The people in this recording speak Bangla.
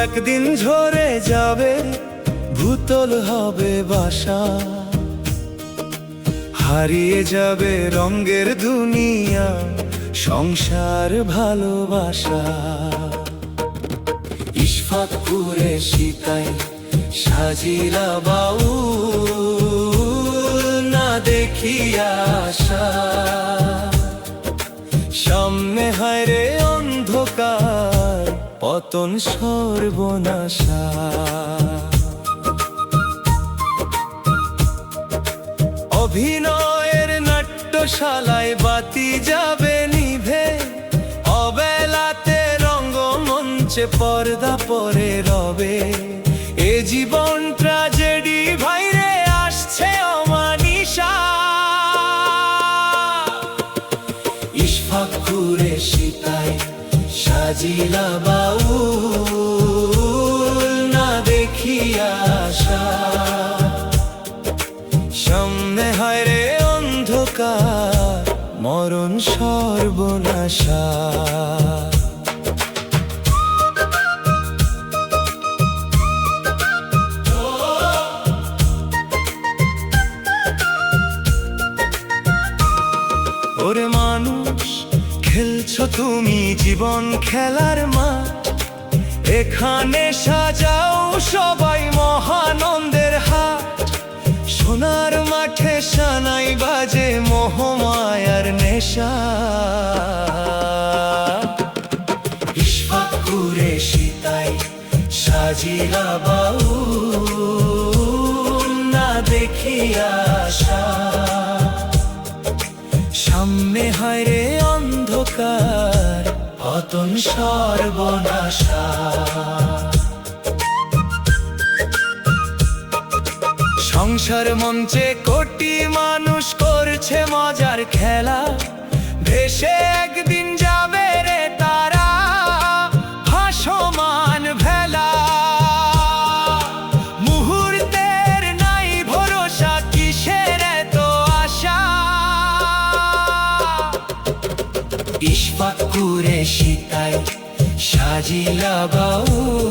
একদিন ঝরে যাবে, ভূতল হবে বাসা, হারিয়ে যাবে রঙের দুনিয়া, সংসার ভালোবাসা। ইশফাকপুরে সীতাই সাজিলা বাউল, না দেখিয়া আশা, সামনে হায় রে অন্ধকার, পতন সর্বনাশা। অভিনয়ের নাট্যশালায় বাতি যাবে নিভে, অবেলাতে রঙ্গমঞ্চে পর্দা পরে রবে। এ জীবন ট্র্যাজেডি ভাইরে, আসছে অমানিসা। ইশফাকপুরে সীতাই সাজিলা বাউল, না দেখিয়া আশা, সামনে হায় রে অন্ধকার, মরণ সর্বনাশা। ওরে মানুষ, খেলছো তুমি জীবন খেলার মাঠ, এখানে সাজাও সবাই মহানন্দের হাট। সোনার মাঠে সানাই বাজে মোহমায়ার নেশা। ইশফাকপুরে সীতাই সাজিলা বাউল, না দেখিয়া আশা, সামনে হায় রে অন্ধকার, পতন সর্বনাশা। সংসার মঞ্চে কোটি মানুষ করছে মজার খেলা, ভেসে একদিন যাবে রে তারা, ভাসমান ভেলা। মুহূর্তের নাই ভরসা, কিসের এত আশা। ইশফাকপুরে সীতাই সাজিলা বাউল,